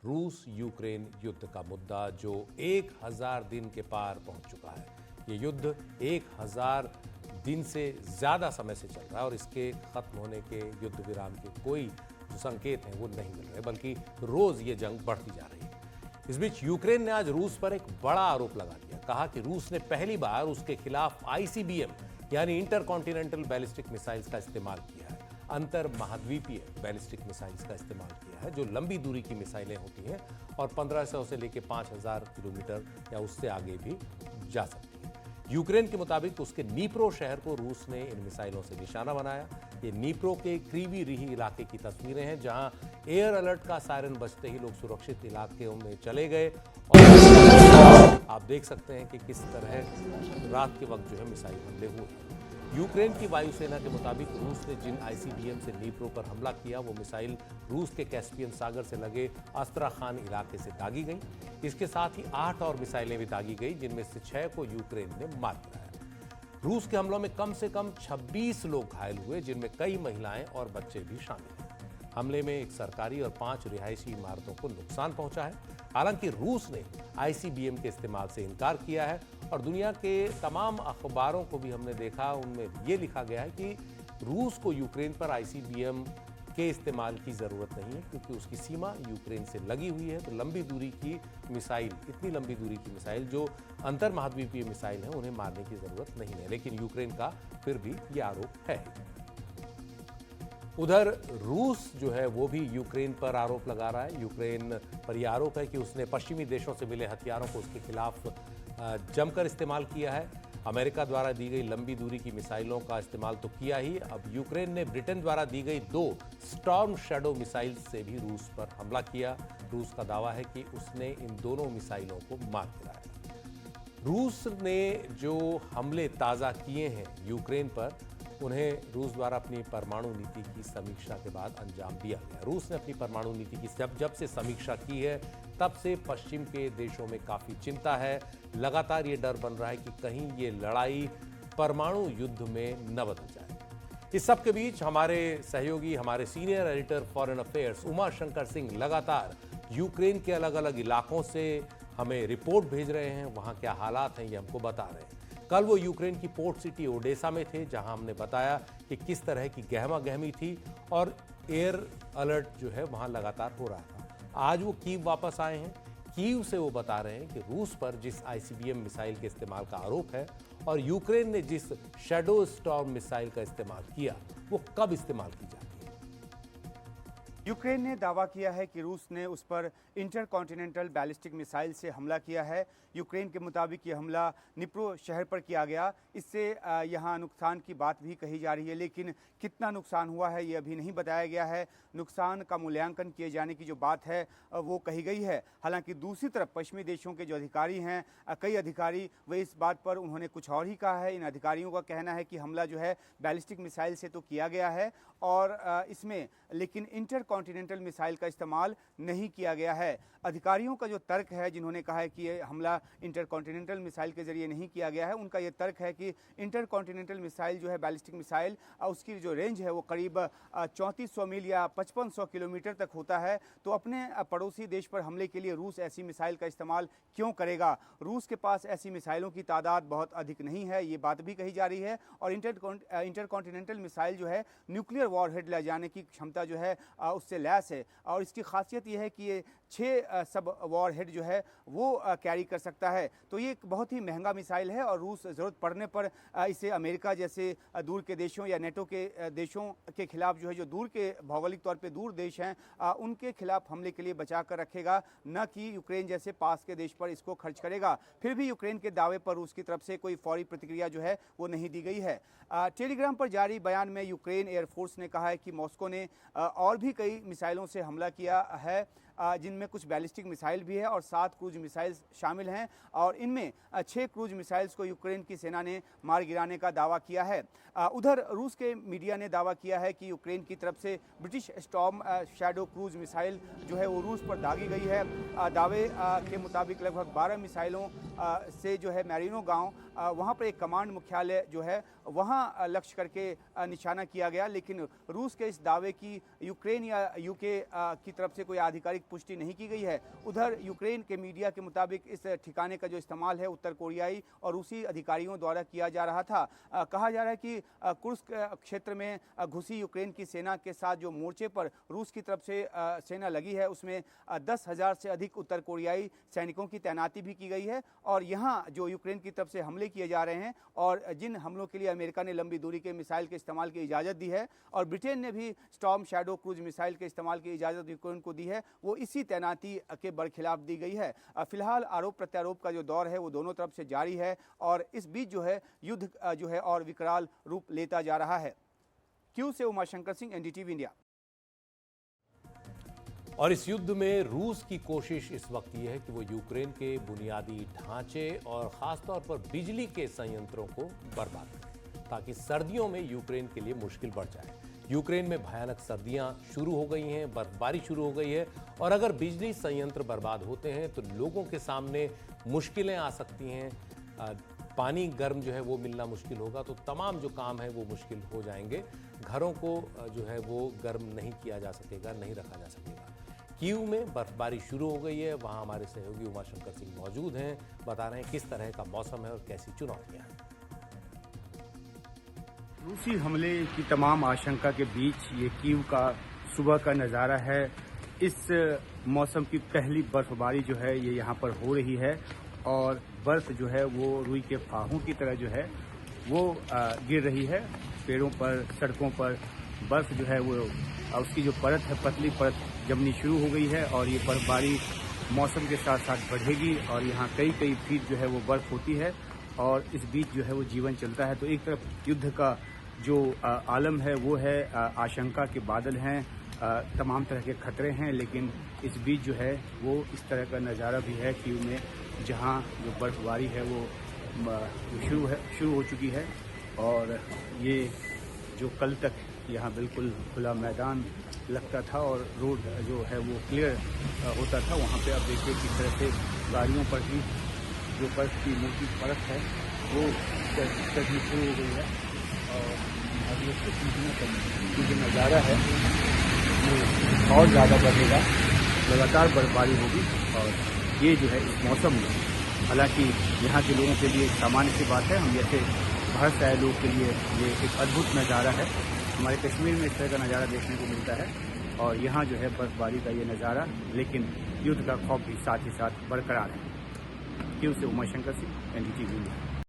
रूस यूक्रेन युद्ध का मुद्दा जो 1000 दिन के पार पहुंच चुका है। ये युद्ध 1000 दिन से ज़्यादा समय से चल रहा है और इसके खत्म होने के, युद्ध विराम के कोई जो संकेत हैं वो नहीं मिल रहे, बल्कि रोज़ ये जंग बढ़ती जा रही है। इस बीच यूक्रेन ने आज रूस पर एक बड़ा आरोप लगा दिया। कहा कि रूस ने पहली बार उसके खिलाफ ICBM यानी इंटर कॉन्टिनेंटल बैलिस्टिक मिसाइल्स का इस्तेमाल किया है, अंतर महाद्वीपीय बैलिस्टिक मिसाइल्स का इस्तेमाल किया है, जो लंबी दूरी की मिसाइलें होती हैं और 1500 से लेकर 5000 किलोमीटर या उससे आगे भी जा सकती हैं। यूक्रेन के मुताबिक उसके नीप्रो शहर को रूस ने इन मिसाइलों से निशाना बनाया। ये नीप्रो के क्रीवी रिही इलाके की तस्वीरें हैं, जहां एयर अलर्ट का सायरन बजते ही लोग सुरक्षित इलाकों में चले गए और आप देख सकते हैं कि किस तरह रात के वक्त जो है मिसाइल हमले हुए। यूक्रेन की वायुसेना के मुताबिक रूस ने जिन ICBM से नीप्रो पर हमला किया वो मिसाइल रूस के कैस्पियन सागर से लगे अस्त्राखान इलाके से दागी गई। इसके साथ ही 8 और मिसाइलें भी दागी गई, जिनमें से 6 को यूक्रेन ने मार गिराया। रूस के हमलों में कम से कम 26 लोग घायल हुए, जिनमें कई महिलाएं और बच्चे भी शामिल हैं। हमले में एक सरकारी और 5 रिहायशी इमारतों को नुकसान पहुंचा है। हालांकि रूस ने ICBM के इस्तेमाल से इनकार किया है और दुनिया के तमाम अखबारों को भी हमने देखा, उनमें ये लिखा गया है कि रूस को यूक्रेन पर ICBM के इस्तेमाल की ज़रूरत नहीं है, क्योंकि उसकी सीमा यूक्रेन से लगी हुई है। तो लंबी दूरी की मिसाइल, इतनी लंबी दूरी की मिसाइल जो अंतर महाद्वीपीय मिसाइल हैं, उन्हें मारने की ज़रूरत नहीं है। लेकिन यूक्रेन का फिर भी ये आरोप है। उधर रूस जो है वो भी यूक्रेन पर आरोप लगा रहा है। यूक्रेन पर यह आरोप है कि उसने पश्चिमी देशों से मिले हथियारों को उसके खिलाफ जमकर इस्तेमाल किया है। अमेरिका द्वारा दी गई लंबी दूरी की मिसाइलों का इस्तेमाल तो किया ही, अब यूक्रेन ने ब्रिटेन द्वारा दी गई 2 स्टॉर्म शैडो मिसाइल से भी रूस पर हमला किया। रूस का दावा है कि उसने इन दोनों मिसाइलों को मार गिराया। रूस ने जो हमले ताज़ा किए हैं यूक्रेन पर, उन्हें रूस द्वारा अपनी परमाणु नीति की समीक्षा के बाद अंजाम दिया गया। रूस ने अपनी परमाणु नीति की जब से समीक्षा की है, तब से पश्चिम के देशों में काफ़ी चिंता है। लगातार ये डर बन रहा है कि कहीं ये लड़ाई परमाणु युद्ध में न बदल जाए। इस सब के बीच हमारे सहयोगी, हमारे senior editor foreign affairs Uma Shankar Singh लगातार यूक्रेन के अलग अलग इलाकों से हमें रिपोर्ट भेज रहे हैं। वहाँ क्या हालात हैं ये हमको बता रहे हैं। कल वो यूक्रेन की पोर्ट सिटी ओडेसा में थे, जहां हमने बताया कि किस तरह की गहमा गहमी थी और एयर अलर्ट जो है वहां लगातार हो रहा था। आज वो कीव वापस आए हैं। कीव से वो बता रहे हैं कि रूस पर जिस ICBM मिसाइल के इस्तेमाल का आरोप है और यूक्रेन ने जिस शैडो स्टॉर्म मिसाइल का इस्तेमाल किया, वो कब इस्तेमाल की जाती है। यूक्रेन ने दावा किया है कि रूस ने उस पर इंटरकॉन्टिनेंटल बैलिस्टिक मिसाइल से हमला किया है। यूक्रेन के मुताबिक ये हमला निप्रो शहर पर किया गया। इससे यहाँ नुकसान की बात भी कही जा रही है, लेकिन कितना नुकसान हुआ है ये अभी नहीं बताया गया है। नुकसान का मूल्यांकन किए जाने की जो बात है वो कही गई है। हालांकि दूसरी तरफ पश्चिमी देशों के जो अधिकारी हैं, कई अधिकारी, वे इस बात पर उन्होंने कुछ और ही कहा है। इन अधिकारियों का कहना है कि हमला जो है बैलिस्टिक मिसाइल से तो किया गया है और इसमें लेकिन इंटरकॉन्टिनेंटल मिसाइल का इस्तेमाल नहीं किया गया है। अधिकारियों का जो तर्क है, जिन्होंने कहा है कि ये हमला इंटरकॉन्टिनेंटल मिसाइल के जरिए नहीं किया गया है, उनका ये तर्क है कि इंटरकॉन्टिनेंटल मिसाइल जो है बैलिस्टिक मिसाइल, उसकी जो रेंज है वो करीब 3400 मील या 5500 किलोमीटर तक होता है। तो अपने पड़ोसी देश पर हमले के लिए रूस ऐसी मिसाइल का इस्तेमाल क्यों करेगा। रूस के पास ऐसी मिसाइलों की तादाद बहुत अधिक नहीं है, ये बात भी कही जा रही है। और इंटरकॉन्टिनेंटल मिसाइल जो है न्यूक्लियर वॉरहेड ले जाने की क्षमता जो है उससे लैस है और इसकी खासियत यह है कि ये 6 सब वॉरहेड जो है वो कैरी कर सकता है। तो ये एक बहुत ही महंगा मिसाइल है और रूस ज़रूरत पड़ने पर इसे अमेरिका जैसे दूर के देशों या नेटो के देशों के खिलाफ जो है, जो दूर के भौगोलिक तौर पे दूर देश हैं, उनके खिलाफ हमले के लिए बचा कर रखेगा, न कि यूक्रेन जैसे पास के देश पर इसको खर्च करेगा। फिर भी यूक्रेन के दावे पर रूस की तरफ से कोई फौरी प्रतिक्रिया जो है वो नहीं दी गई है। टेलीग्राम पर जारी बयान में यूक्रेन एयरफोर्स ने कहा है कि मॉस्को ने और भी कई मिसाइलों से हमला किया है, जिनमें कुछ बैलिस्टिक मिसाइल भी है और 7 क्रूज मिसाइल शामिल हैं और इनमें 6 क्रूज मिसाइल्स को यूक्रेन की सेना ने मार गिराने का दावा किया है। उधर रूस के मीडिया ने दावा किया है कि यूक्रेन की तरफ से British storm shadow cruise missile जो है वो रूस पर दागी गई है। दावे के मुताबिक लगभग 12 मिसाइलों से जो है मैरिनो गांव, वहां पर एक कमांड मुख्यालय जो है वहां लक्ष्य करके निशाना किया गया, लेकिन रूस के इस दावे की यूक्रेन या यूके की तरफ से कोई आधिकारिक पुष्टि नहीं की गई है। उधर यूक्रेन के मीडिया के मुताबिक इस ठिकाने का जो इस्तेमाल है उत्तर कोरियाई और रूसी अधिकारियों द्वारा किया जा रहा था। कहा जा रहा है कि कुर्स्क क्षेत्र में घुसी यूक्रेन की सेना के साथ जो मोर्चे पर रूस की तरफ से सेना लगी है उसमें 10,000 से अधिक उत्तर कोरियाई सैनिकों की तैनाती भी की गई है। और यहाँ जो यूक्रेन की तरफ से हमले किए जा रहे हैं और जिन हमलों के लिए अमेरिका ने लंबी दूरी के मिसाइल के इस्तेमाल की इजाज़त दी है और ब्रिटेन ने भी स्टॉर्म शैडो क्रूज मिसाइल के इस्तेमाल की इजाज़त यूक्रेन को दी है, वो इसी तैनाती के बरखिलाफ दी गई है। फिलहाल आरोप प्रत्यारोप का जो दौर है वो दोनों तरफ से जारी है और इस बीच जो है युद्ध जो है और विकराल रूप लेता जा रहा है। क्यू से उमाशंकर सिंह, एनडीटीवी इंडिया। और इस युद्ध में रूस की कोशिश इस वक्त ये है कि वो यूक्रेन के बुनियादी ढांचे और खासतौर पर बिजली के संयंत्रों को बर्बाद करे ताकि सर्दियों में यूक्रेन के लिए मुश्किल बढ़ जाए। यूक्रेन में भयानक सर्दियां शुरू हो गई हैं, बर्फबारी शुरू हो गई है और अगर बिजली संयंत्र बर्बाद होते हैं तो लोगों के सामने मुश्किलें आ सकती हैं। पानी गर्म जो है वो मिलना मुश्किल होगा, तो तमाम जो काम है वो मुश्किल हो जाएंगे। घरों को जो है वो गर्म नहीं किया जा सकेगा, नहीं रखा जा सकेगा। कीव में बर्फबारी शुरू हो गई है, वहाँ हमारे सहयोगी उमाशंकर सिंह मौजूद हैं, बता रहे हैं किस तरह का मौसम है और कैसी चुनौतियाँ हैं। रूसी हमले की तमाम आशंका के बीच ये कीव का सुबह का नज़ारा है। इस मौसम की पहली बर्फबारी जो है ये यहाँ पर हो रही है और बर्फ जो है वो रुई के फाहों की तरह जो है वो गिर रही है। पेड़ों पर, सड़कों पर बर्फ जो है वो उसकी जो परत है, पतली परत जमनी शुरू हो गई है और ये बर्फबारी मौसम के साथ साथ बढ़ेगी और यहाँ कई फीट जो है वो बर्फ होती है और इस बीच जो है वो जीवन चलता है। तो एक तरफ युद्ध का जो आलम है वो है, आशंका के बादल हैं, तमाम तरह के खतरे हैं, लेकिन इस बीच जो है वो इस तरह का नज़ारा भी है कीव में, जहाँ जो बर्फबारी है वो शुरू हो चुकी है। और ये जो कल तक यहाँ बिल्कुल खुला मैदान लगता था और रोड जो है वो क्लियर होता था, वहाँ पे अब देखिए किस तरह से गाड़ियों पर भी जो बर्फ की मोटी परत है वो चढ़नी शुरू हो गई है और अब ये जो नज़ारा है वो और ज़्यादा बढ़ेगा, लगातार बर्फबारी होगी। और ये जो है इस मौसम में, हालांकि यहाँ के लोगों के लिए सामान्य सी बात है, हम जैसे बाहर से आए लोग के लिए ये एक अद्भुत नज़ारा है। हमारे कश्मीर में इस तरह का नज़ारा देखने को मिलता है और यहाँ जो है बर्फबारी का ये नज़ारा, लेकिन युद्ध का खौफ भी साथ ही साथ बरकरार है। क्यू से उमाशंकर सिंह, एनडीटीवी इंडिया।